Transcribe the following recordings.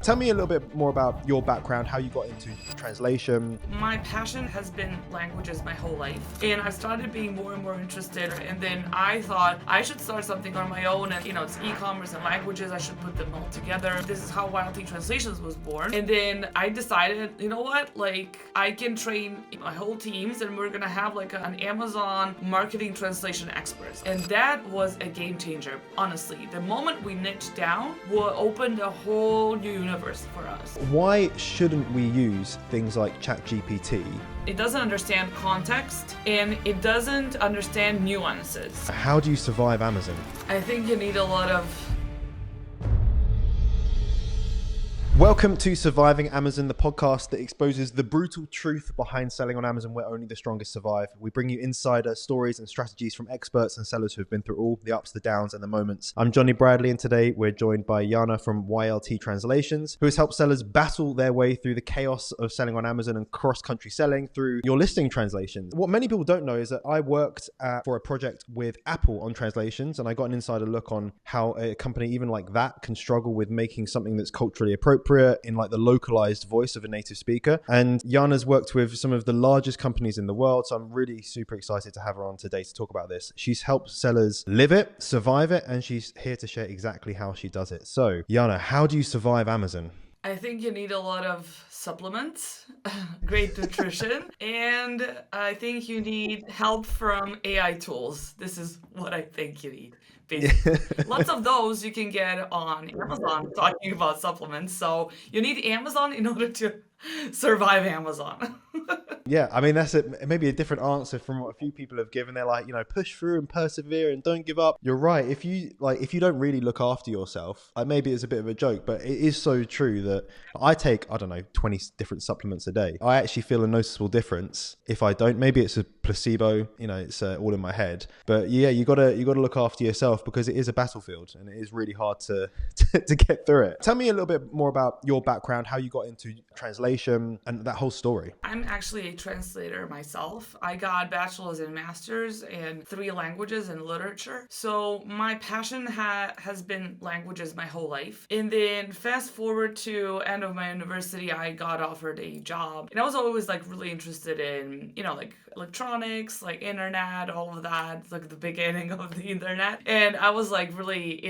Tell me a little bit more about your background, how you got into translation. My passion has been languages my whole life, and I started being more and more interested, and then I thought I should start something on my own, and it's e-commerce and languages, I should put them all together. This is how YLT Translations was born. And then I decided, you know what, like I can train my whole teams and we're gonna have like an Amazon marketing translation experts. And that was a game changer, honestly. The moment we niched down will open a whole new universe for us. Why shouldn't we use things like ChatGPT? It doesn't understand context and it doesn't understand nuances. How do you survive Amazon? I think you need a lot of... Welcome to Surviving Amazon, the podcast that exposes the brutal truth behind selling on Amazon where only the strongest survive. We bring you insider stories and strategies from experts and sellers who have been through all the ups, the downs, and the moments. I'm Jonny Bradley, and today we're joined by Yana from YLT Translations, who has helped sellers battle their way through the chaos of selling on Amazon and cross-country selling through your listing translations. What many people don't know is that I worked for a project with Apple on translations, and I got an insider look on how a company even like that can struggle with making something that's culturally appropriate in like the localized voice of a native speaker. And Jana's worked with some of the largest companies in the world, so I'm really super excited to have her on today to talk about this. She's helped sellers live it, survive it, and she's here to share exactly how she does it. So Jana, how do you survive Amazon? I think you need a lot of supplements, great nutrition, and I think you need help from AI tools. This is what I think you need. Basically. Lots of those you can get on Amazon, talking about supplements. So you need Amazon in order to survive Amazon. Yeah, I mean, that's maybe a different answer from what a few people have given. They're like, push through and persevere and don't give up. You're right. If you don't really look after yourself, maybe it's a bit of a joke, but it is so true that I take, 20 different supplements a day. I actually feel a noticeable difference if I don't. Maybe it's a placebo, it's all in my head. But yeah, you gotta look after yourself because it is a battlefield and it is really hard to get through it. Tell me a little bit more about your background, how you got into translation and that whole story. I'm actually a translator myself. I got bachelor's and master's in 3 languages and literature. So my passion has been languages my whole life. And then fast forward to end of my university, I got offered a job. And I was always like really interested in, like electronics, like internet, all of that, like the beginning of the internet. And I was like really,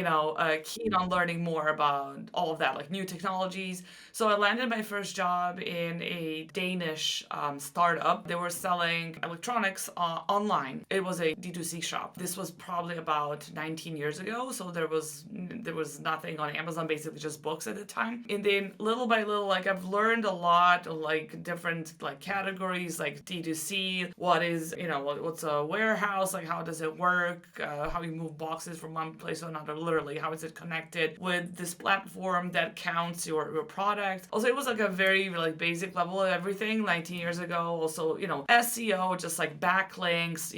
keen on learning more about all of that, like new technologies. So I landed my first job in a Danish startup. They were selling electronics online. It was a D2C shop. This was probably about 19 years ago. So there was nothing on Amazon, basically just books at the time. And then little by little, like I've learned a lot of like different like categories, like D2C, what is, what's a warehouse, like how does it work, how you move boxes from one place to another, literally, how is it connected with this platform that counts your product. Also, it was like a very like basic level of everything 19 years ago. Also, SEO, just like backlinks,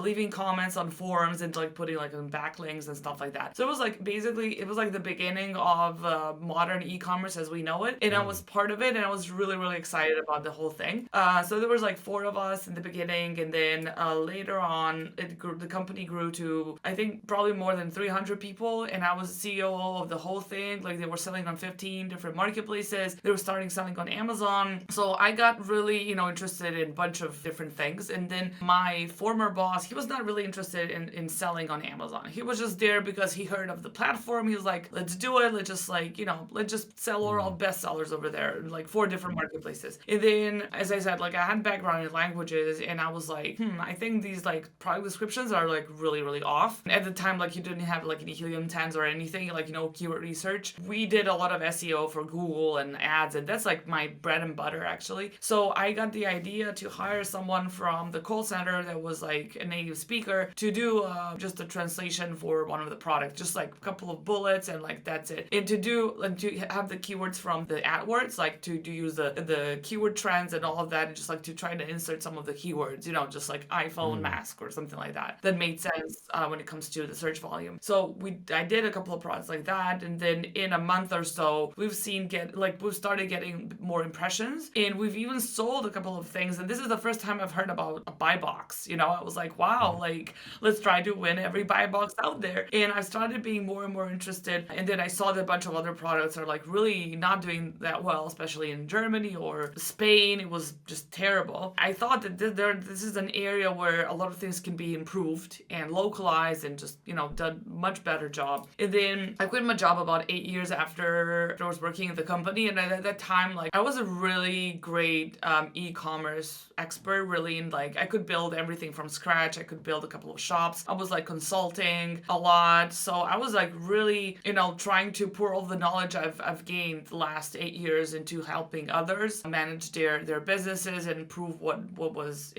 leaving comments on forums and like putting like backlinks and stuff like that. So it was like basically, it was like the beginning of modern e-commerce as we know it. And I was part of it and I was really, really excited about the whole thing. So there was like 4 of us in the beginning, and then later on, the company grew to, I think, probably more than 300 people, and I was CEO of the whole thing. Like they were selling on 15 different marketplaces. They were starting selling on Amazon. So I got really, interested in a bunch of different things. And then my former boss, he was not really interested in selling on Amazon. He was just there because he heard of the platform. He was like, let's do it. Let's just let's just sell all bestsellers over there, like 4 different marketplaces. And then, as I said, like I had background in languages, and I was like, I think these like product descriptions are like really, really off. At the time, like you didn't have like any helium 10s or anything, like, keyword research. We did a lot of SEO for Google and ads, and that's like my bread and butter actually. So I got the idea to hire someone from the call center that was like a native speaker to do just a translation for one of the products, just like a couple of bullets, and like that's it. And to have the keywords from the AdWords, like to use the keyword trends and all of that, and just like to try to insert some of the keywords, just like iPhone mask or something like that made sense when it comes to the search volume. So I did a couple of products like that, and then in a month or so, we've started getting more impressions. And we've even sold a couple of things. And this is the first time I've heard about a buy box. I was like, wow, like let's try to win every buy box out there. And I started being more and more interested. And then I saw that a bunch of other products are like really not doing that well, especially in Germany or Spain. It was just terrible. I thought that this is an area where a lot of things can be improved and localized and just, done much better job. And then I quit my job about 8 years after I was working at the company. And at that time, like I was a really great e-commerce expert, really. And like I could build everything from scratch. I could build a couple of shops. I was like consulting a lot. So I was like really, trying to pour all the knowledge I've gained the last 8 years into helping others manage their businesses and improve what was,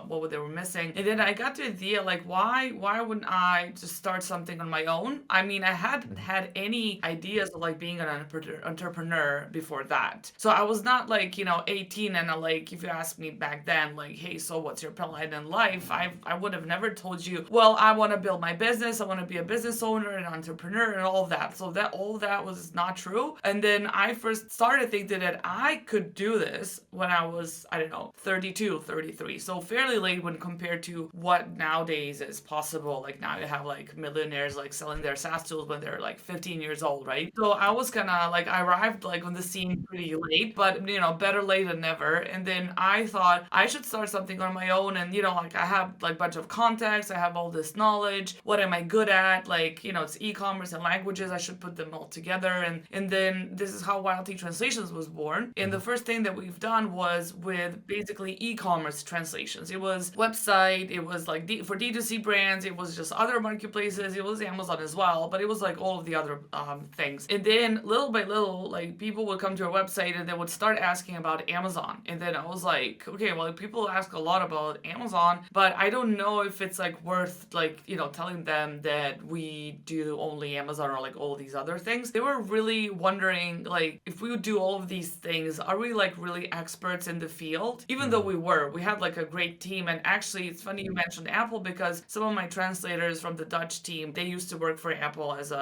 what they were missing. And then I got the idea, like, why wouldn't I just start something on my own? I mean, I hadn't had any ideas of like being an entrepreneur before that. So I was not like, 18 and like, if you asked me back then, like, hey, so what's your plan in life? I would have never told you, well, I want to build my business. I want to be a business owner and entrepreneur and all of that. So all that was not true. And then I first started thinking that I could do this when I was, I don't know, 32, 33. So fairly late when compared to what nowadays is possible. Like now you have like millionaires like selling their SaaS tools when they're like 15 years old, right? So I was kind of like, I arrived like on the scene pretty late, but better late than never. And then I thought I should start something on my own. And like I have like a bunch of contacts, I have all this knowledge. What am I good at? Like, it's e-commerce and languages. I should put them all together. And then this is how Wild Tea Translations was born. And the first thing that we've done was with basically e-commerce translations. It was website, it was like for D2C brands, it was just other marketplaces, it was Amazon as well, but it was like all of the other things. And then little by little, like people would come to our website and they would start asking about Amazon. And then I was like, okay, well, people ask a lot about Amazon, but I don't know if it's like worth like, telling them that we do only Amazon or like all these other things. They were really wondering like, if we would do all of these things, are we like really experts in the field? Even though we had like a great team. And actually it's funny you mentioned Apple because some of my translators from the Dutch team, they used to work for Apple as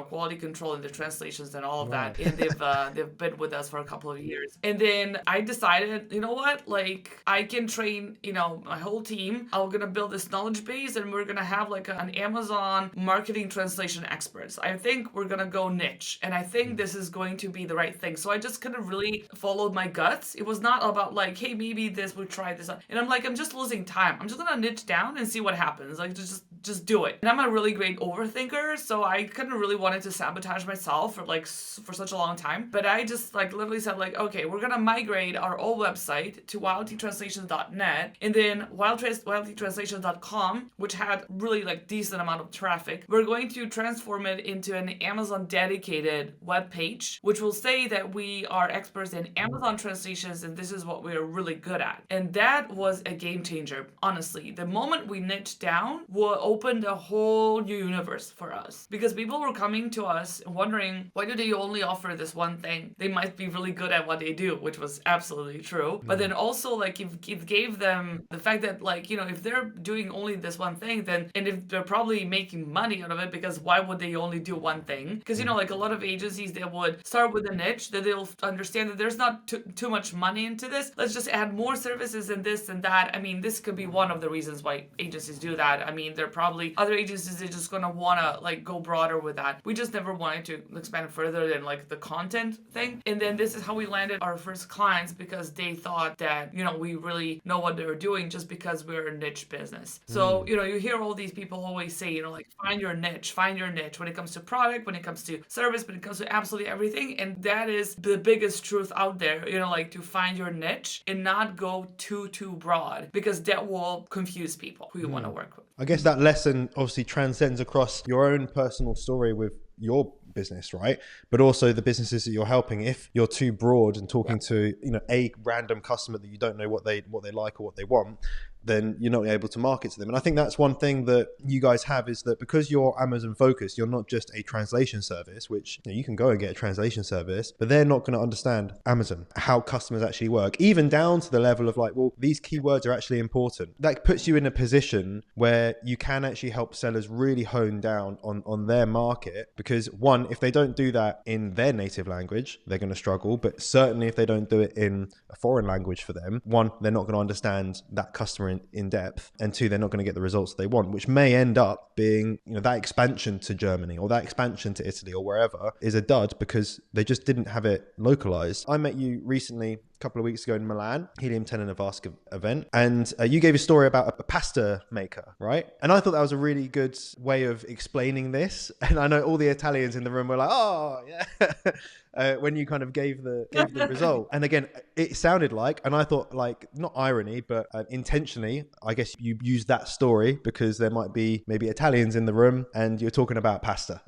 quality control in the translations and all of that. And they've been with us for a couple of years. And then I decided, you know what, like I can train, my whole team. I'm gonna build this knowledge base and we're gonna have like an Amazon marketing translation experts. I think we're gonna go niche. And I think this is going to be the right thing. So I just kind of really followed my guts. It was not about like, hey, maybe we'll try this. And I'm like, I'm just losing time. I'm just gonna niche down and see what happens. Like just do it. And I'm a really great overthinker. So I kind of really wanted to sabotage myself for such a long time. But I just like literally said like, okay, we're gonna migrate our old website to wildteatranslations.net and then wildteatranslations.com, which had really like decent amount of traffic. We're going to transform it into an Amazon dedicated web page, which will say that we are experts in Amazon translations and this is what we are really good at. And that was a game changer, honestly. The moment we niched down opened a whole new universe for us because people were coming to us and wondering, why do they only offer this one thing? They might be really good at what they do, which was absolutely true. But then also like it gave them the fact that like, if they're doing only this one thing, then, and if they're probably making money out of it, because why would they only do one thing? Because, like a lot of agencies, they would start with a niche that they'll understand that there's not too much money into this. Let's just add more services and this and that. I mean, this could be one of the reasons why agencies do that. I mean, they're probably other agencies, they're just gonna wanna like go broader with that. We just never wanted to expand further than like the content thing. And then this is how we landed our first clients because they thought that, we really know what they were doing just because we're a niche business. So, you hear all these people always say, like find your niche when it comes to product, when it comes to service, when it comes to absolutely everything. And that is the biggest truth out there, like to find your niche and not go too broad because that will confuse people who you want to work with. I guess that lesson obviously transcends across your own personal story with your business, right? But also the businesses that you're helping. If you're too broad and talking to, a random customer that you don't know what they like or what they want, then you're not able to market to them. And I think that's one thing that you guys have, is that because you're Amazon focused, you're not just a translation service, which you can go and get a translation service, but they're not going to understand Amazon, how customers actually work, even down to the level of like, well, these keywords are actually important. That puts you in a position where you can actually help sellers really hone down on their market, because one, if they don't do that in their native language, they're going to struggle. But certainly if they don't do it in a foreign language for them, one, they're not going to understand that customer in depth, and two, they're not going to get the results they want, which may end up being, that expansion to Germany or that expansion to Italy or wherever is a dud because they just didn't have it localized. I met you recently, a couple of weeks ago in Milan, Helium 10 and a Vask event, and you gave a story about a pasta maker, right? And I thought that was a really good way of explaining this. And I know all the Italians in the room were like, oh yeah, when you kind of gave the result. And again, it sounded like, and I thought like, not irony, but intentionally, I guess you used that story because there might be maybe Italians in the room and you're talking about pasta.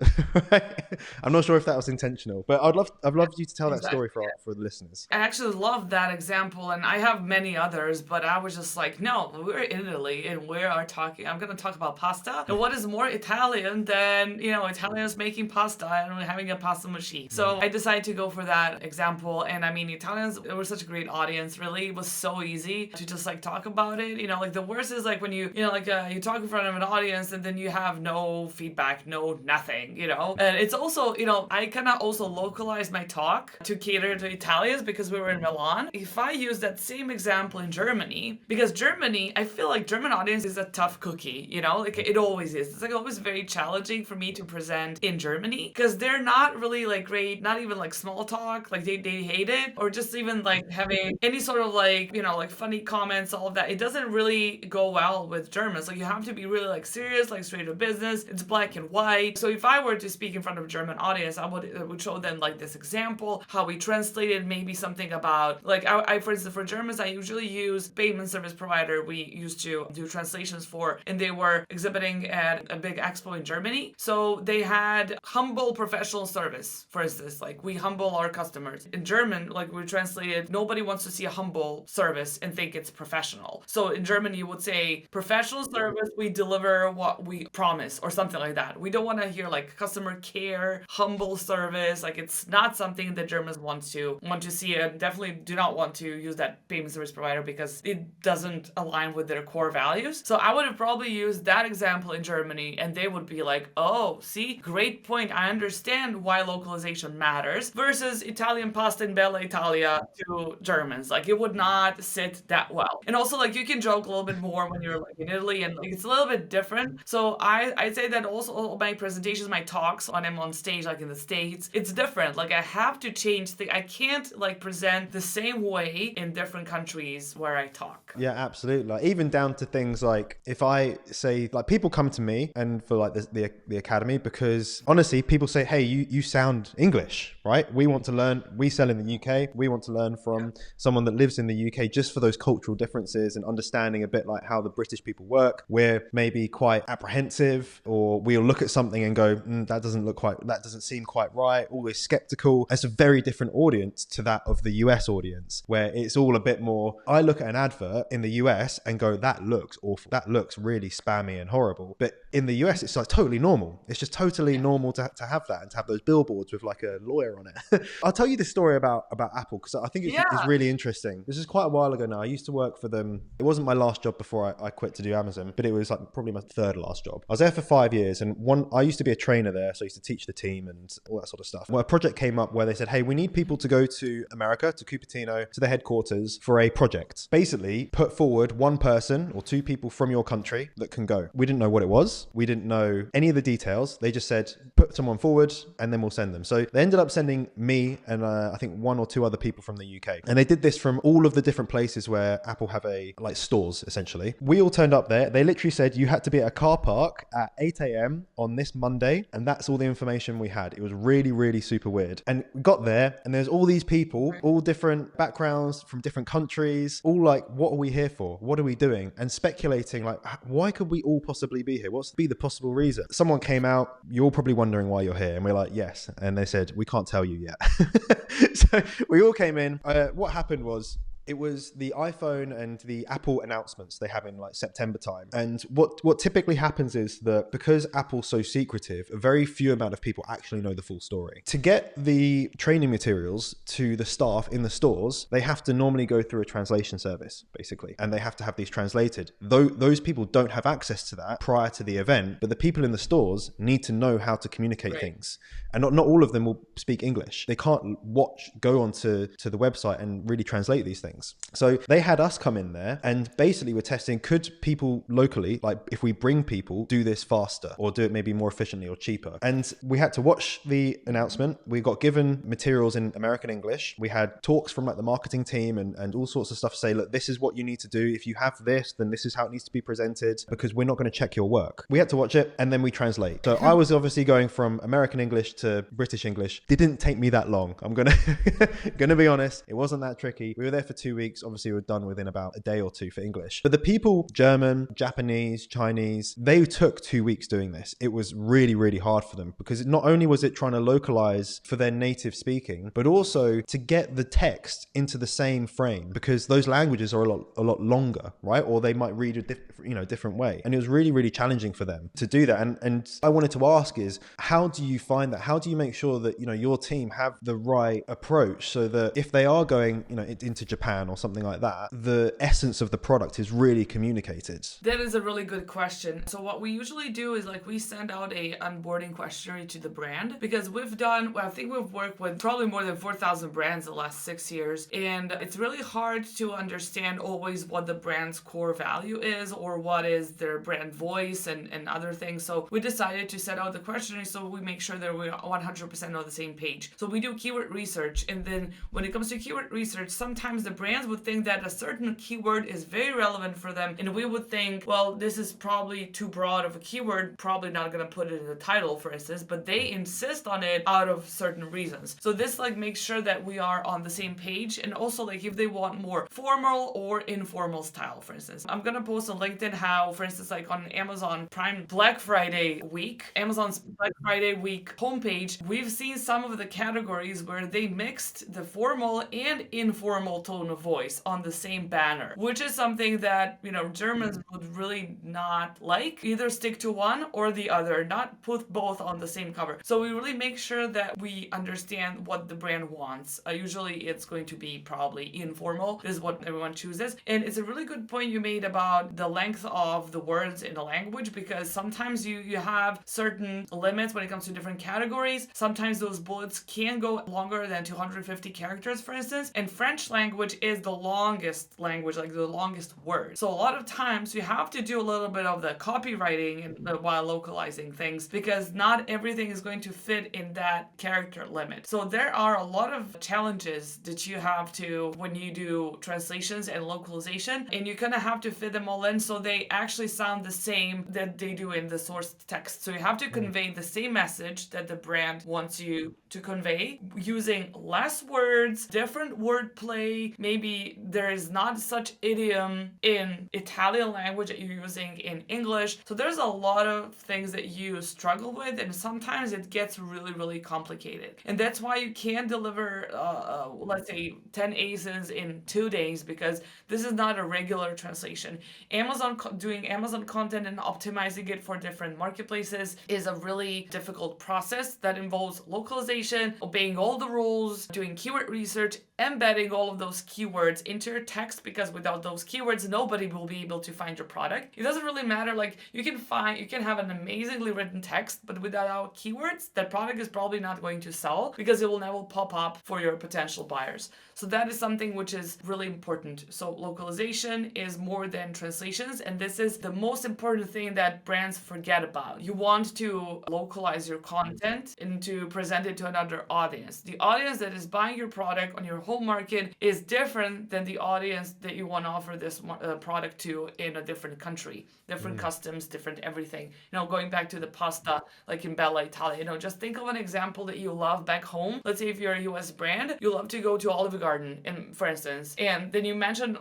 Right? I'm not sure if that was intentional, but I'd love you to tell that story for the listeners. I actually love that example, and I have many others, but I was just like, no, we're in Italy and I'm going to talk about pasta. And what is more Italian than, Italians making pasta and having a pasta machine? So I decided to go for that example. And I mean, Italians were such a great audience, really. It was so easy to just like talk about it. Like the worst is like when you you talk in front of an audience and then you have no feedback, nothing, And it's also, I kind of also localized my talk to cater to Italians because we were in Milan. If I use that same example in Germany, because Germany, I feel like German audience is a tough cookie, like it always is. It's like always very challenging for me to present in Germany because they're not really like great, not even like small talk, like they hate it, or just even like having any sort of like, like funny comments, all of that. It doesn't really go well with Germans. Like you have to be really like serious, like straight to business. It's black and white. So if I were to speak in front of a German audience, I would show them like this example, how we translated maybe something about like I for instance, for Germans, I usually use payment service provider we used to do translations for, and they were exhibiting at a big expo in Germany. So they had humble professional service, for instance, like we humble our customers. In German, like we translated, nobody wants to see a humble service and think it's professional. So in German, you would say professional service, we deliver what we promise or something like that. We don't want to hear like customer care, humble service. Like it's not something that Germans want to see, and definitely do not want to use that payment service provider because it doesn't align with their core values. So I would have probably used that example in Germany and they would be like, oh, see, great point. I understand why localization matters, versus Italian pasta in Bella Italia to Germans. Like it would not sit that well. And also like you can joke a little bit more when you're like in Italy and like it's a little bit different. So I'd say that also all my presentations, my talks when I'm on stage, like in the States, it's different. Like I have to change I can't like present the same way in different countries where I talk. Yeah, absolutely. Like even down to things like if I say like people come to me and for like the academy because honestly people say, hey, you sound English, right? We want to learn. We sell in the UK. We want to learn from someone that lives in the UK just for those cultural differences and understanding a bit like how the British people work. We're maybe quite apprehensive, or we'll look at something and go, that doesn't seem quite right. Always skeptical. It's a very different audience to that of the US audience, where it's all a bit more, I look at an advert in the US and go, that looks awful. That looks really spammy and horrible. But in the US, it's like totally normal. It's just totally normal to have that and to have those billboards with like a lawyer on it. I'll tell you this story about Apple because I think it's really interesting. This is quite a while ago now. I used to work for them. It wasn't my last job before I quit to do Amazon, but it was like probably my third last job. I was there for 5 years, and I used to be a trainer there. So I used to teach the team and all that sort of stuff. Well, a project came up where they said, hey, we need people to go to America, to Cupertino, to the headquarters for a project. Basically, put forward one person or two people from your country that can go. We didn't know what it was. We didn't know any of the details. They just said, put someone forward and then we'll send them. So they ended up sending me and I think one or two other people from the UK. And they did this from all of the different places where Apple have like stores, essentially. We all turned up there. They literally said you had to be at a car park at 8 a.m. on this Monday. And that's all the information we had. It was really, really super weird. And we got there and there's all these people, all different backgrounds from different countries, all like, what are we here for? What are we doing? And speculating like, why could we all possibly be here? What's the possible reason? Someone came out, you're all probably wondering why you're here. And we're like, yes. And they said, we can't tell you yet. So we all came in. What happened was, It was the iPhone and the Apple announcements they have in like September time. And what typically happens is that because Apple's so secretive, a very few amount of people actually know the full story. To get the training materials to the staff in the stores, they have to normally go through a translation service, basically, and they have to have these translated. Though those people don't have access to that prior to the event, but the people in the stores need to know how to communicate things. And not all of them will speak English. They can't go onto the website and really translate these things. So they had us come in there and basically we're testing, could people locally, like if we bring people, do this faster or do it maybe more efficiently or cheaper? And we had to watch the announcement. We got given materials in American English. We had talks from like the marketing team and all sorts of stuff to say, look, this is what you need to do. If you have this, then this is how it needs to be presented, because we're not going to check your work. We had to watch it and then we translate. So I was obviously going from American English to British English. Didn't take me that long. I'm gonna be honest. It wasn't that tricky. We were there for 2 weeks. Obviously, we were done within about a day or two for English. But the people, German, Japanese, Chinese, they took 2 weeks doing this. It was really, really hard for them because not only was it trying to localize for their native speaking, but also to get the text into the same frame, because those languages are a lot longer, right? Or they might read a different way. And it was really, really challenging for them to do that. And I wanted to ask is, how do you find that? How do you make sure that, your team have the right approach so that if they are going, into Japan or something like that, the essence of the product is really communicated? That is a really good question. So what we usually do is we send out a onboarding questionnaire to the brand, because I think we've worked with probably more than 4,000 brands in the last 6 years. And it's really hard to understand always what the brand's core value is or what is their brand voice and other things. So we decided to set out the questionnaire so we make sure that we're 100% on the same page. So we do keyword research, and then when it comes to keyword research, sometimes the brands would think that a certain keyword is very relevant for them, and we would think, well, this is probably too broad of a keyword, probably not going to put it in the title, for instance, but they insist on it out of certain reasons. So this makes sure that we are on the same page, and also if they want more formal or informal style, for instance. I'm going to post on LinkedIn how, for instance, on Amazon Prime Black Friday week, Amazon's Black Friday week homepage, we've seen some of the categories where they mixed the formal and informal tone of voice on the same banner, which is something that, Germans would really not like. Either stick to one or the other, not put both on the same cover. So we really make sure that we understand what the brand wants. Usually it's going to be probably informal. This is what everyone chooses. And it's a really good point you made about the length of the words in the language, because sometimes you have certain limits when it comes to different categories. Sometimes those bullets can go longer than 250 characters, for instance. And French language is the longest language, the longest word. So a lot of times you have to do a little bit of the copywriting while localizing things, because not everything is going to fit in that character limit. So there are a lot of challenges that you have to, when you do translations and localization, and you kind of have to fit them all in so they actually sound the same that they do in the source text. So you have to convey the same message that the brand wants you to convey using less words, different wordplay. Maybe there is not such idiom in Italian language that you're using in English. So there's a lot of things that you struggle with, and sometimes it gets really, really complicated. And that's why you can't deliver, let's say, 10 aces in 2 days, because this is not a regular translation. Doing Amazon content and optimizing it for different marketplaces is a really difficult process that involves localization, obeying all the rules, doing keyword research, embedding all of those keywords into your text, because without those keywords, nobody will be able to find your product. It doesn't really matter. You can have an amazingly written text, but without keywords, that product is probably not going to sell, because it will never pop up for your potential buyers. So that is something which is really important. So localization is more than translations, and this is the most important thing that brands forget about. You want to localize your content and to present it to another audience. The audience that is buying your product on your home market is different than the audience that you want to offer this product to in a different country. Different customs, different everything. Going back to the pasta, in Bella Italia, just think of an example that you love back home. Let's say if you're a US brand, you love to go to Olive Garden, for instance, and then you mention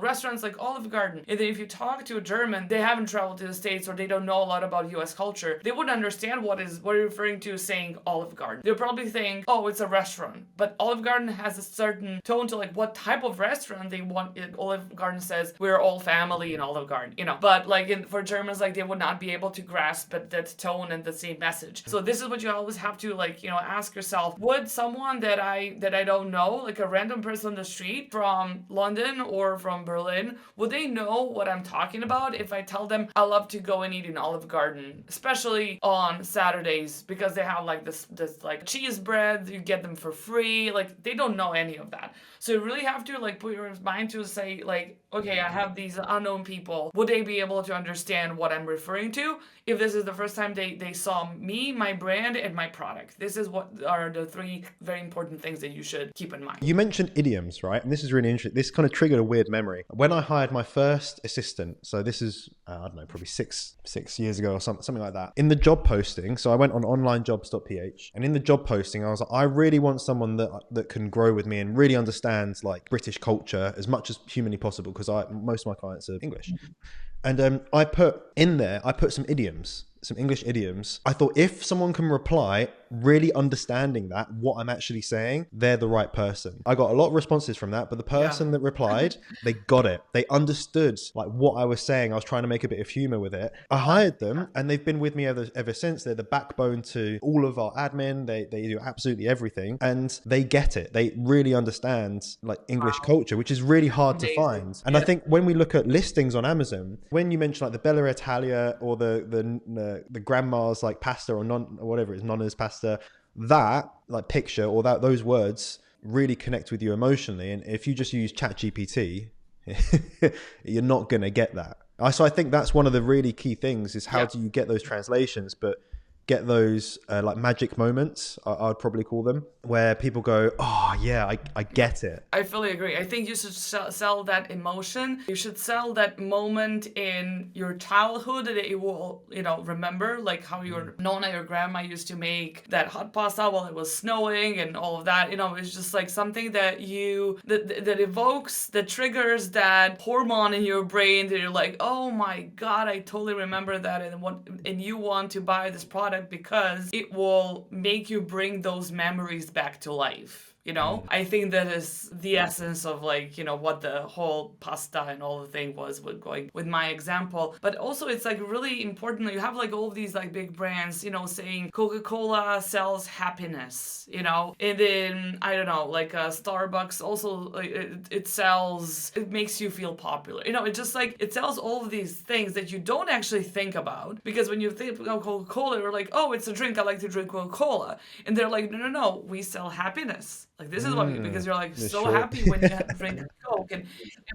restaurants like Olive Garden, and then if you talk to a German, they haven't traveled to the States or they don't know a lot about US culture, they wouldn't understand what you're referring to saying Olive Garden. They'll probably think, oh, it's a restaurant. But Olive Garden has a certain tone to what what type of restaurant they want. Olive Garden says we're all family in Olive Garden, but like for Germans, like they would not be able to grasp that tone and the same message. So this is what you always have to like, ask yourself: would someone that I don't know, like a random person on the street from London or from Berlin, would they know what I'm talking about if I tell them I love to go and eat in Olive Garden, especially on Saturdays, because they have like this like cheese bread, you get them for free. Like they don't know any of that. So you really have to like put your mind to say like, okay, I have these unknown people. Would they be able to understand what I'm referring to if this is the first time they saw me, my brand, and my product? This is what are the three very important things that you should keep in mind. You mentioned idioms, right? And this is really interesting. This kind of triggered a weird memory. When I hired my first assistant, so this is, I don't know, probably six years ago or something like that. In the job posting, so I went on onlinejobs.ph, and in the job posting, I was like, I really want someone that can grow with me and really understands like British culture as much as humanly possible, because most of my clients are English. And I put some idioms, some English idioms. I thought if someone can reply really understanding that, what I'm actually saying, they're the right person. I got a lot of responses from that, but the person that replied, they got it. They understood like what I was saying. I was trying to make a bit of humor with it. I hired them and they've been with me ever since. They're the backbone to all of our admin. They do absolutely everything and they get it. They really understand like English culture, which is really hard to find. And I think when we look at listings on Amazon, when you mention like the Bella Italia or the grandma's like pasta or whatever it is, nonna's pasta, that like picture or those words really connect with you emotionally. And if you just use ChatGPT, you're not going to get that. So I think that's one of the really key things is how do you get those translations, but get those like magic moments, I'd probably call them, where people go, oh yeah, I get it. I fully agree. I think you should sell that emotion. You should sell that moment in your childhood that you will, remember, like how your nonna, your grandma used to make that hot pasta while it was snowing and all of that. It's just like something that that evokes, that triggers that hormone in your brain that you're like, oh my God, I totally remember that, and you want to buy this product because it will make you bring those memories back to life. I think that is the essence of like, what the whole pasta and all the thing was with my example. But also it's like really important. You have like all of these like big brands, saying Coca-Cola sells happiness, and then I don't know, like Starbucks also it makes you feel popular. It just like, it sells all of these things that you don't actually think about, because when you think of Coca-Cola, you're like, oh, it's a drink. I like to drink Coca-Cola. And they're like, no, we sell happiness. Like this is what, because you're like so happy when you drink Coke, and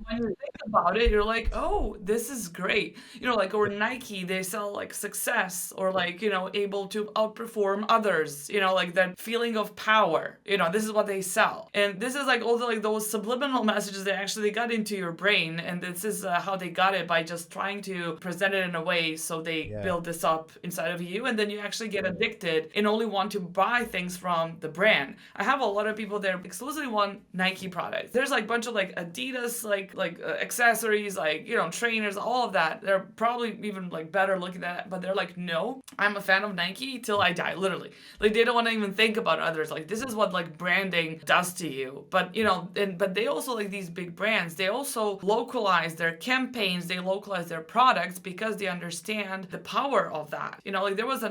when you think about it, you're like, oh, this is great. Like, or Nike, they sell like success, or like, able to outperform others, like that feeling of power, this is what they sell. And this is like all the like those subliminal messages they actually got into your brain, and this is how they got it, by just trying to present it in a way so they build this up inside of you, and then you actually get addicted and only want to buy things from the brand. I have a lot of people that exclusively want Nike products. There's like a bunch of like Adidas like accessories, like trainers, all of that. They're probably even like better looking at it, but they're like, no, I'm a fan of Nike till I die, literally. Like they don't want to even think about others. Like this is what like branding does to you. But but they also, like these big brands, they also localize their campaigns, they localize their products because they understand the power of that. Like there was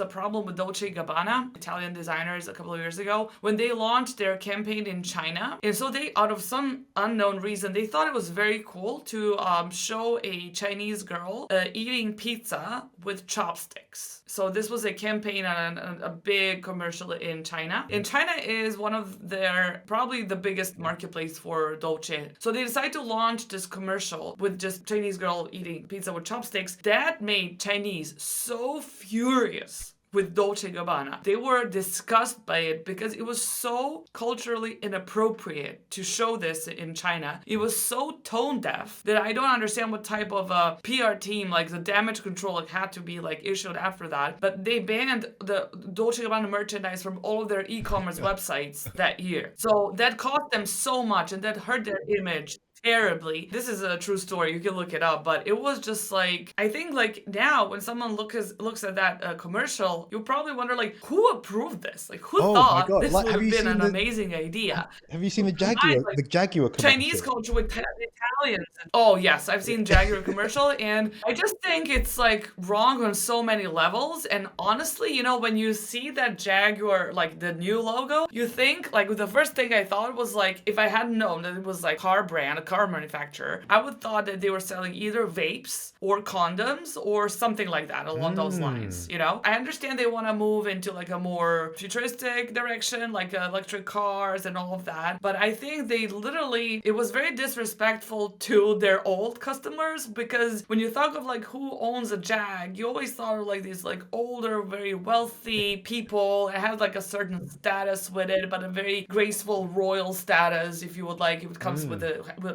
a problem with Dolce & Gabbana, Italian designers, a couple of years ago, when they launched their campaign in China. And so they, out of some unknown reason, they thought it was very cool to show a Chinese girl eating pizza with chopsticks. So this was a campaign and a big commercial in China. And China is one of their, probably the biggest marketplace for Dolce. So they decided to launch this commercial with just Chinese girl eating pizza with chopsticks. That made Chinese so furious with Dolce & Gabbana. They were disgusted by it because it was so culturally inappropriate to show this in China. It was so tone deaf that I don't understand what type of a PR team, like the damage control, like had to be like issued after that. But they banned the Dolce & Gabbana merchandise from all of their e-commerce websites that year. So that cost them so much, and that hurt their image. terribly. This is a true story. You can look it up, but it was just like, I think like now when someone looks at that commercial, you'll probably wonder like, who approved this? Like, who Oh my thought god! this Like, would have been an amazing idea? have you seen Combined like the Jaguar Chinese commercial? culture with Italians. Oh yes, I've seen Jaguar commercial, and I just think it's like wrong on so many levels. And honestly, when you see that Jaguar, like the new logo, you think like the first thing I thought was like, if I hadn't known that it was like car brand, a car manufacturer, I would thought that they were selling either vapes or condoms or something like that along those lines. I understand they want to move into like a more futuristic direction, like electric cars and all of that, but I think they literally, it was very disrespectful to their old customers, because when you think of like who owns a Jag, you always thought of like these like older, very wealthy people. It had like a certain status with it, but a very graceful royal status, if you would like, if it comes with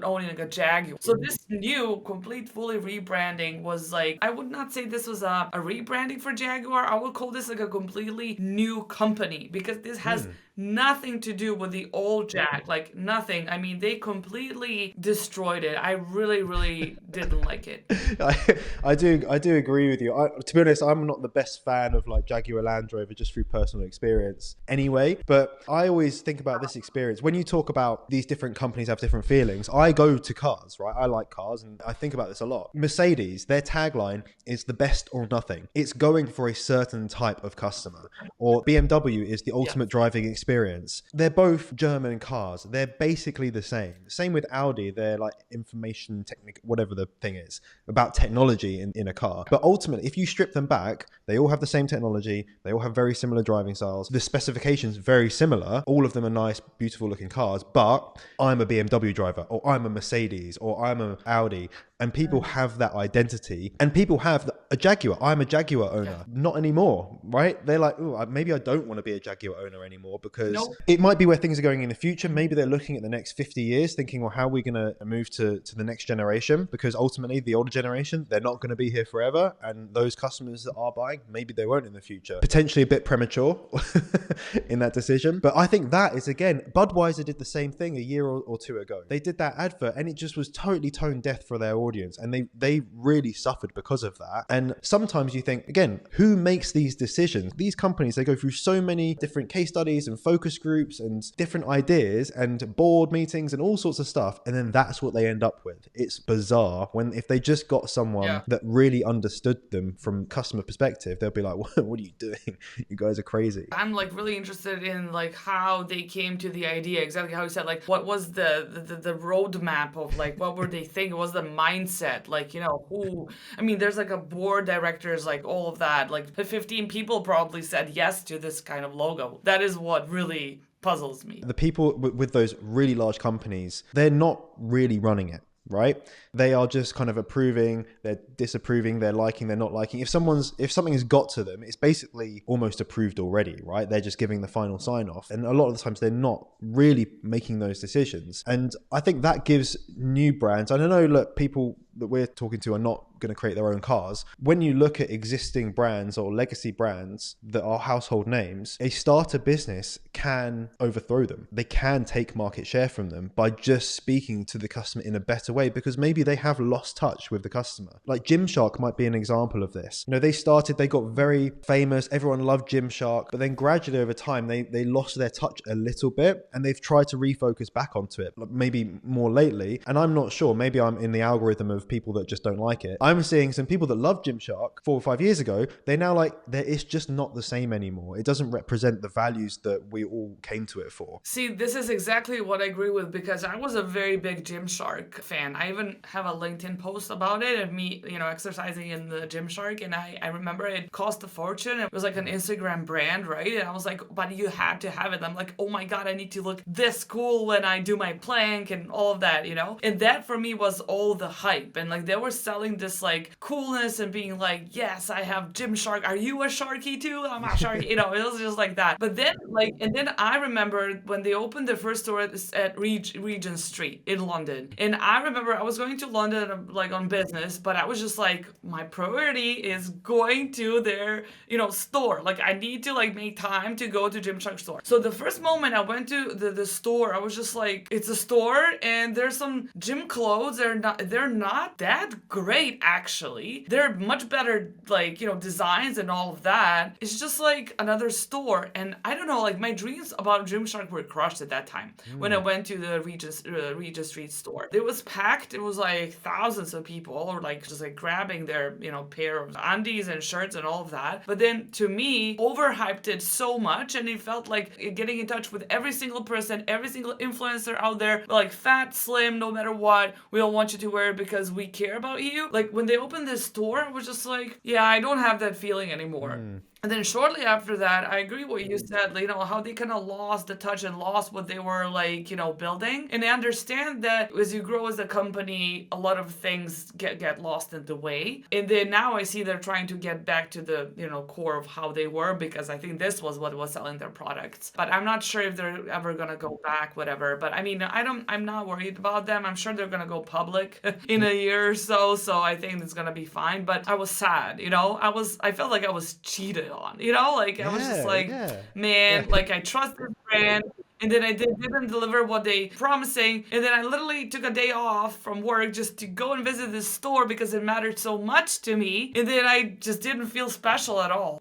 owning like a Jaguar. So this new complete fully rebranding was like, I would not say this was a rebranding for Jaguar. I would call this like a completely new company, because this has nothing to do with the old Jag, like nothing. I mean, they completely destroyed it. I really, really didn't like it. I do agree with you. To be honest, I'm not the best fan of like Jaguar Land Rover, just through personal experience anyway. But I always think about this experience when you talk about these different companies have different feelings. I go to cars, right? I like cars, and I think about this a lot. Mercedes, their tagline is the best or nothing. It's going for a certain type of customer. Or BMW is the ultimate driving experience. They're both German cars. They're basically the same. Same with Audi. They're like information technique, whatever the thing is, about technology in a car. But ultimately, if you strip them back, they all have the same technology. They all have very similar driving styles. The specifications very similar. All of them are nice, beautiful looking cars. But I'm a BMW driver, or I'm a Mercedes, or I'm an Audi. And people have that identity, and people have a Jaguar. I'm a Jaguar owner. Not anymore, right? They're like, oh, maybe I don't want to be a Jaguar owner anymore, because it might be where things are going in the future. Maybe they're looking at the next 50 years thinking, well, how are we going to move to the next generation? Because ultimately the older generation, they're not going to be here forever. And those customers that are buying, maybe they won't in the future. Potentially a bit premature in that decision. But I think that is, again, Budweiser did the same thing a year or two ago. They did that advert, and it just was totally tone deaf for their audience, and they really suffered because of that. And sometimes you think, again, who makes these decisions? These companies, they go through so many different case studies and focus groups and different ideas and board meetings and all sorts of stuff, and then that's what they end up with. It's bizarre. When if they just got someone that really understood them from customer perspective, they'll be like, what are you doing? You guys are crazy. I'm like really interested in like how they came to the idea, exactly how you said, like what was the roadmap of like, what were they thinking? What was the mindset? Like, who, I mean, there's like a board directors, like all of that, like 15 people probably said yes to this kind of logo. That is what really puzzles me. The people with those really large companies, they're not really running it, right? They are just kind of approving, they're disapproving, they're liking, they're not liking. If something has got to them, it's basically almost approved already, right? They're just giving the final sign off. And a lot of the times they're not really making those decisions. And I think that gives new brands, and I know, look, people that we're talking to are not going to create their own cars. When you look at existing brands or legacy brands that are household names, a starter business can overthrow them. They can take market share from them by just speaking to the customer in a better way, because maybe they have lost touch with the customer. Like Gymshark might be an example of this. They got very famous, everyone loved Gymshark, but then gradually over time they lost their touch a little bit, and they've tried to refocus back onto it, maybe more lately. And I'm not sure, maybe I'm in the algorithm of people that just don't like it. I'm seeing some people that loved Gymshark 4 or 5 years ago, they now like that it's just not the same anymore. It doesn't represent the values that we all came to it for. See, this is exactly what I agree with, because I was a very big Gymshark fan. I even have a LinkedIn post about it, and me, exercising in the Gymshark, and I remember it cost a fortune. It was like an Instagram brand, right? And I was like, but you had to have it. I'm like, oh my God, I need to look this cool when I do my plank and all of that, And that for me was all the hype. hype, and like they were selling this like coolness and being like, yes, I have Gymshark. Are you a Sharky too? I'm a Sharky. It was just like that. But then like, and then I remember when they opened their first store at Regent Street in London, and I remember I was going to London like on business, but I was just like, my priority is going to their store. Like I need to like make time to go to Gymshark store. So the first moment I went to the store, I was just like, it's a store and there's some gym clothes. They're not that great actually. They're much better like designs and all of that. It's just like another store, and I don't know, like my dreams about Gymshark were crushed at that time when I went to the Regent Street store. It was packed. It was like thousands of people, or like just like grabbing their pair of undies and shirts and all of that. But then to me, overhyped it so much, and it felt like getting in touch with every single person, every single influencer out there, like fat, slim, no matter what, we all want you to wear it because we care about you. Like when they opened this store, I was just like, yeah, I don't have that feeling anymore. And then shortly after that, I agree what you said, how they kind of lost the touch and lost what they were like, building. And I understand that as you grow as a company, a lot of things get lost in the way. And then now I see they're trying to get back to the, core of how they were, because I think this was what was selling their products. But I'm not sure if they're ever gonna go back, whatever. But I mean, I'm not worried about them. I'm sure they're gonna go public in a year or so. So I think it's gonna be fine. But I was sad, I felt like I was cheated on, like I was just like, man, like I trust this brand, and then I didn't deliver what they promising, and then I literally took a day off from work just to go and visit this store because it mattered so much to me, and then I just didn't feel special at all.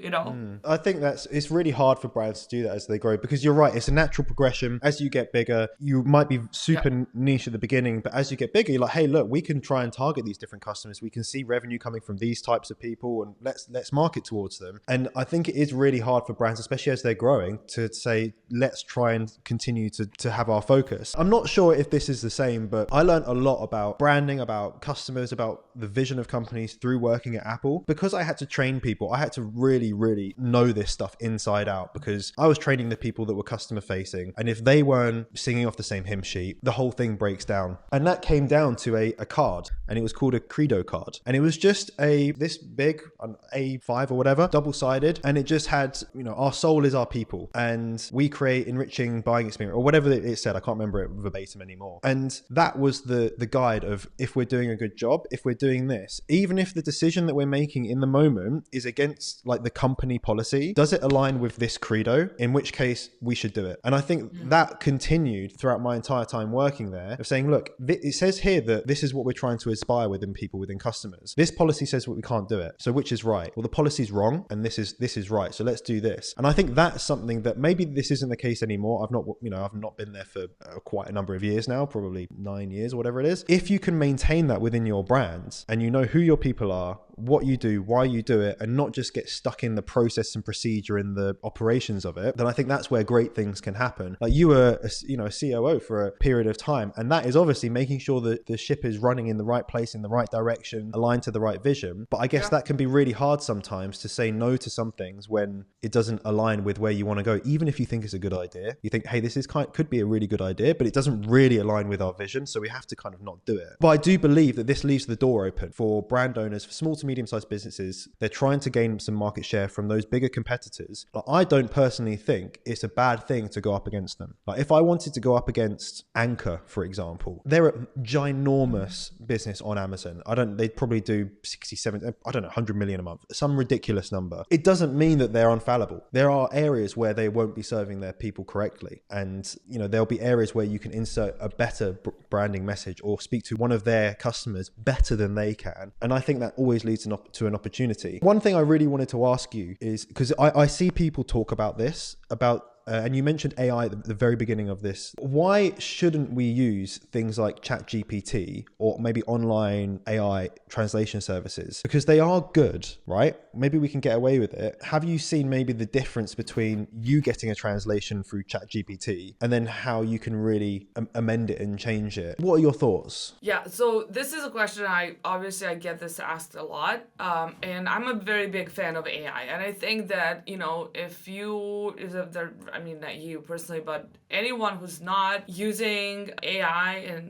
I think it's really hard for brands to do that as they grow, because you're right, it's a natural progression. As you get bigger, you might be super niche at the beginning, but as you get bigger, you're like, hey, look, we can try and target these different customers. We can see revenue coming from these types of people, and let's market towards them. And I think it is really hard for brands, especially as they're growing, to say, let's try and continue to have our focus. I'm not sure if this is the same, but I learned a lot about branding, about customers, about the vision of companies through working at Apple. Because I had to train people, I had to really, really know this stuff inside out, because I was training the people that were customer facing. And if they weren't singing off the same hymn sheet, the whole thing breaks down. And that came down to a card, and it was called a Credo card. And it was just this big, an A5 or whatever, double-sided. And it just had, our soul is our people, and we create enriching buying experience, or whatever it said. I can't remember it verbatim anymore. And that was the guide of, if we're doing a good job, if we're doing this, even if the decision that we're making in the moment is against like the company policy, does it align with this credo? In which case we should do it. And I think that continued throughout my entire time working there, of saying, look, it says here that this is what we're trying to aspire within people, within customers. This policy says what we can't do it. So which is right? Well, the policy's wrong, and this is right. So let's do this. And I think that's something that maybe this isn't the case anymore. I've not been there for quite a number of years now, probably 9 years or whatever it is. If you can maintain that within your brand, and you know who your people are, what you do, why you do it, and not just get stuck in the process and procedure in the operations of it, then I think that's where great things can happen. Like you were a COO for a period of time, and that is obviously making sure that the ship is running in the right place, in the right direction, aligned to the right vision. But I guess that can be really hard sometimes, to say no to some things when it doesn't align with where you want to go. Even if you think it's a good idea, you think, hey, this could be a really good idea, but it doesn't really align with our vision, so we have to kind of not do it. But I do believe that this leaves the door open for brand owners, for small to medium-sized businesses. They're trying to gain some market share from those bigger competitors. Like, I don't personally think it's a bad thing to go up against them. Like if I wanted to go up against Anchor, for example, they're a ginormous business on Amazon. They'd probably do 67, 100 million a month, some ridiculous number. It doesn't mean that they're infallible. There are areas where they won't be serving their people correctly. And, there'll be areas where you can insert a better branding message or speak to one of their customers better than they can. And I think that always leads to an opportunity. One thing I really wanted to ask you is, because I see people talk about this, and you mentioned AI at the very beginning of this. Why shouldn't we use things like ChatGPT or maybe online AI translation services? Because they are good, right? Maybe we can get away with it. Have you seen maybe the difference between you getting a translation through ChatGPT and then how you can really amend it and change it? What are your thoughts? Yeah, so this is a question I get this asked a lot, and I'm a very big fan of AI, and I think that I mean, not you personally, but anyone who's not using AI in,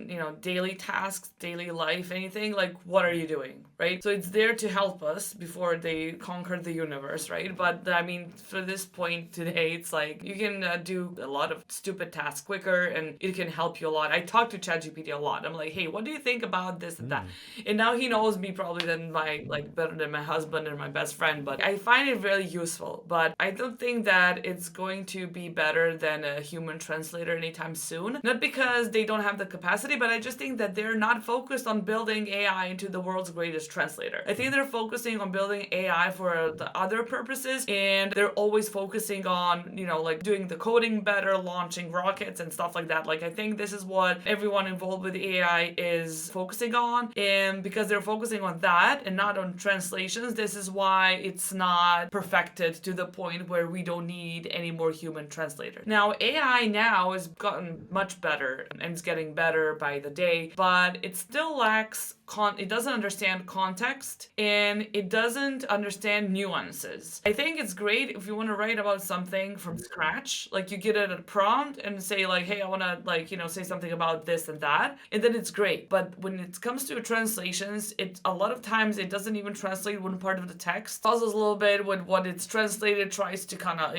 daily tasks, daily life, anything, like, what are you doing, right? So it's there to help us before they conquer the universe, right? But I mean, for this point today, it's like you can do a lot of stupid tasks quicker, and it can help you a lot. I talk to ChatGPT a lot. I'm like, hey, what do you think about this and that? And now he knows me probably better than my husband and my best friend. But I find it really useful. But I don't think that it's going to be better than a human translator anytime soon. Not because they don't have the capacity, but I just think that they're not focused on building AI into the world's greatest translator. I think they're focusing on building AI for the other purposes, and they're always focusing on, doing the coding better, launching rockets and stuff like that. Like, I think this is what everyone involved with AI is focusing on, and because they're focusing on that and not on translations, this is why it's not perfected to the point where we don't need any more human translators. Now, AI now has gotten much better, and it's getting better by the day, but it still lacks it doesn't understand context, and it doesn't understand nuances. I think it's great if you want to write about something from scratch, like you get it a prompt and say like, hey, I want to say something about this and that, and then it's great. But when it comes to translations, a lot of times it doesn't even translate one part of the text. Puzzles a little bit with what it's translated, tries to kind of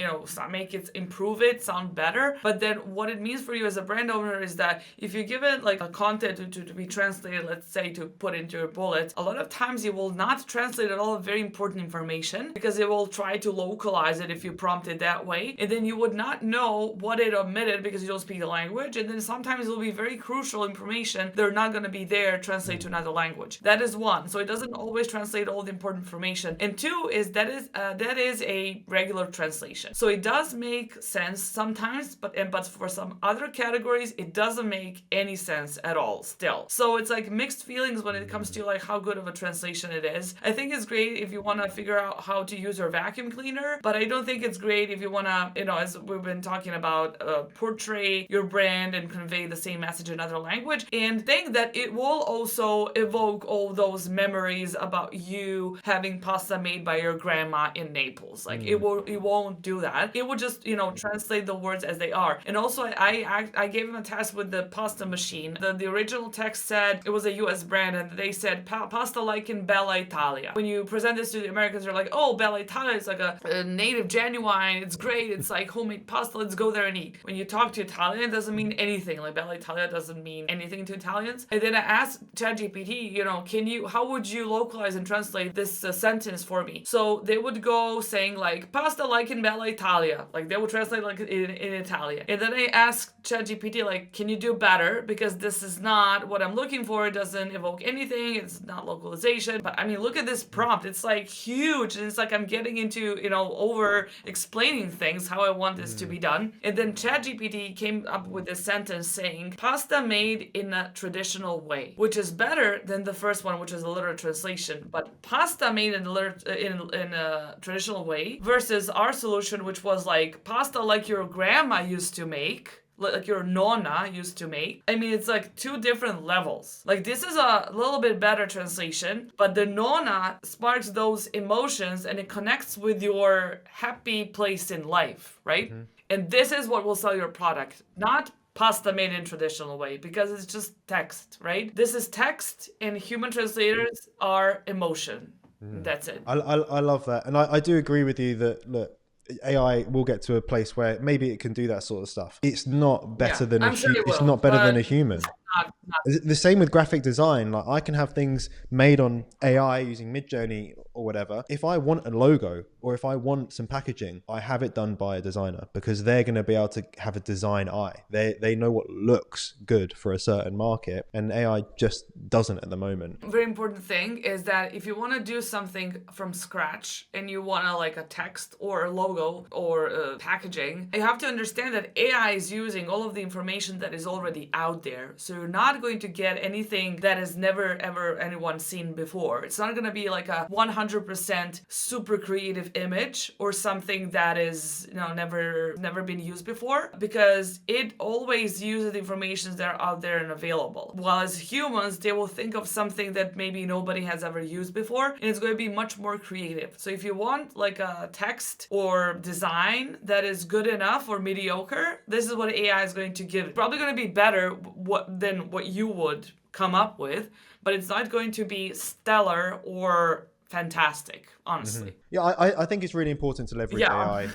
improve it, sound better. But then what it means for you as a brand owner is that if you give it like a content to be translated, let's say to put into your bullets, a lot of times it will not translate at all very important information, because it will try to localize it if you prompt it that way, and then you would not know what it omitted because you don't speak the language, and then sometimes it will be very crucial information they're not going to be there translate to another language. That is one. So it doesn't always translate all the important information. And two is that is a regular translation. So it does make sense sometimes, but for some other categories it doesn't make any sense at all still. So it's like mixed feelings when it comes to like how good of a translation it is. I think it's great if you want to figure out how to use your vacuum cleaner, but I don't think it's great if you want to, as we've been talking about, portray your brand and convey the same message in another language, and think that it will also evoke all those memories about you having pasta made by your grandma in Naples. Like it won't do that. It will just, translate the words as they are. And also I gave him a test with the pasta machine. The original text said it was a US brand, and they said pasta like in Bella Italia. When you present this to the Americans, they're like, oh, Bella Italia is like a native genuine, it's great, it's like homemade pasta, let's go there and eat. When you talk to Italian, it doesn't mean anything. Like Bella Italia doesn't mean anything to Italians. And then I asked ChatGPT, how would you localize and translate this sentence for me? So they would go saying like pasta like in Bella Italia, like they would translate like in Italian. And then I asked ChatGPT like, can you do better, because this is not what I'm looking for. It doesn't evoke anything, it's not localization. But I mean, look at this prompt, it's like huge, and it's like I'm getting into over explaining things how I want this to be done. And then ChatGPT came up with this sentence saying pasta made in a traditional way, which is better than the first one, which is a literal translation. But pasta made in a traditional way versus our solution, which was like pasta like your grandma used to make, like your nonna used to make. I mean, it's like two different levels. Like this is a little bit better translation, but the nonna sparks those emotions and it connects with your happy place in life, right? And this is what will sell your product, not pasta made in traditional way, because it's just text, right? This is text, and human translators are emotion. That's it. I love that. And I do agree with you that, look, AI will get to a place where maybe it can do that sort of stuff. It's not better than it's not better than a human. The same with graphic design. Like I can have things made on AI using Midjourney or whatever. If I want a logo or if I want some packaging, I have it done by a designer, because they're going to be able to have a design eye. They know what looks good for a certain market, and AI just doesn't at the moment. Very important thing is that if you want to do something from scratch and you want to like a text or a logo or packaging, you have to understand that AI is using all of the information that is already out there. So you're not not going to get anything that has never ever anyone seen before. It's not going to be like a 100% super creative image or something that is, never been used before, because it always uses information that are out there and available. While as humans, they will think of something that maybe nobody has ever used before, and it's going to be much more creative. So if you want like a text or design that is good enough or mediocre, this is what AI is going to give. It's probably going to be better than what you would come up with, but it's not going to be stellar or fantastic, honestly. Yeah, I think it's really important to leverage AI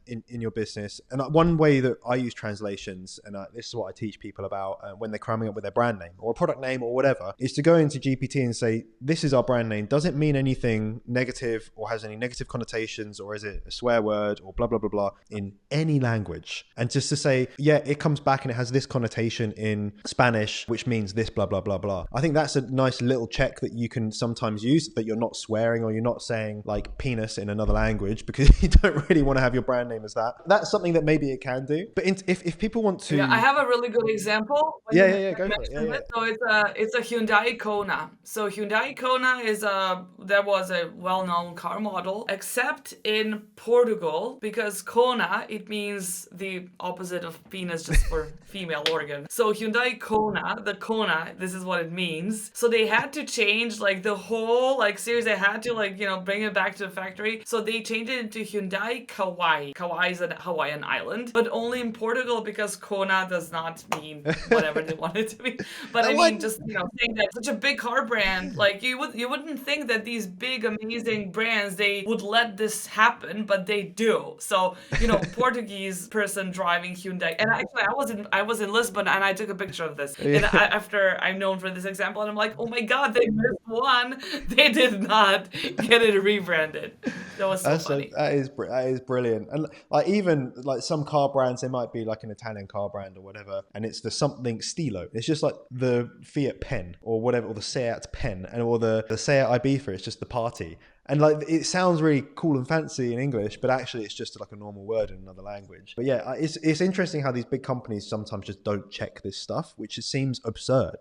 in your business. And one way that I use translations, and this is what I teach people about when they're coming up with their brand name or a product name or whatever, is to go into GPT and say, this is our brand name. Does it mean anything negative or has any negative connotations, or is it a swear word or blah, blah, blah, blah, in any language? And just to say, yeah, it comes back and it has this connotation in Spanish, which means this, blah, blah, blah, blah. I think that's a nice little check that you can sometimes use, that you're not swearing or you're not saying like penis in another language, because you don't really want to have your brand name as that. That's something that maybe it can do. But if people want to... Yeah, I have a really good example. Go for it. Yeah. So it's a Hyundai Kona. So Hyundai Kona that was a well-known car model, except in Portugal, because Kona, it means the opposite of penis, just for female organ. So Hyundai Kona, the Kona, this is what it means. So they had to change like the whole series. They had to bring it back to the factory. So they changed it into Hyundai Kauai. Kauai is a Hawaiian island, but only in Portugal, because Kona does not mean whatever they want it to be. But I mean, just saying that such a big car brand, like you wouldn't think that these big amazing brands, they would let this happen, but they do. So Portuguese person driving Hyundai, and actually I was in Lisbon and I took a picture of this. And after I'm known for this example, and I'm like, oh my god, they missed one. They did not get it rebranded. That was so funny. That is brilliant. And even some car brands, they might be like an Italian car brand or whatever, and it's the something Stilo. It's just like the Fiat Pen or whatever, or the Seat Pen, or the Seat Ibiza. It's just the party. And it sounds really cool and fancy in English, but actually it's just like a normal word in another language. But yeah, it's interesting how these big companies sometimes just don't check this stuff, which seems absurd.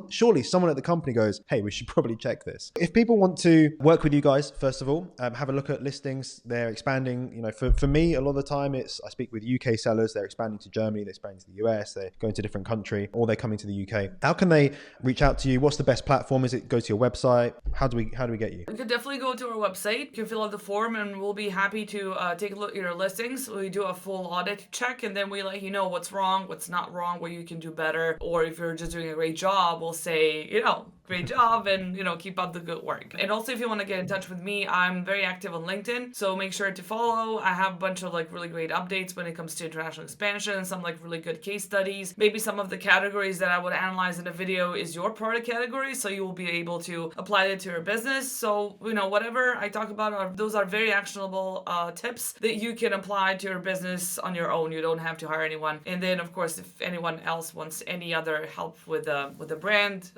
Surely someone at the company goes, hey, we should probably check this. If people want to work with you guys, first of all, have a look at listings. They're expanding. For me, a lot of the time I speak with UK sellers. They're expanding to Germany, they're expanding to the US, they're going to a different country, or they're coming to the UK. How can they reach out to you? What's the best platform? Is it go to your website? How do we get you? You could definitely go to our website. You can fill out the form and we'll be happy to take a look at your listings. We do a full audit check, and then we let you know what's wrong, what's not wrong, where you can do better. Or if you're just doing a great job, we'll say, great job, and keep up the good work. And also, if you want to get in touch with me, I'm very active on LinkedIn, so make sure to follow. I have a bunch of really great updates when it comes to international expansion, some really good case studies. Maybe some of the categories that I would analyze in a video is your product category, so you will be able to apply it to your business. So whatever I talk about those are very actionable tips that you can apply to your business on your own. You don't have to hire anyone. And then of course, if anyone else wants any other help with the brand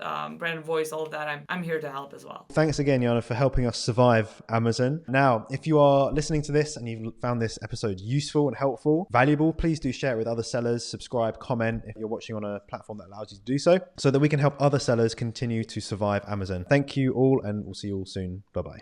voice, all of that, I'm here to help as well. Thanks again, Yana, for helping us survive Amazon. Now, if you are listening to this and you've found this episode useful and helpful, valuable, please do share it with other sellers, subscribe, comment if you're watching on a platform that allows you to do so that we can help other sellers continue to survive Amazon. Thank you all, and we'll see you all soon. Bye-bye.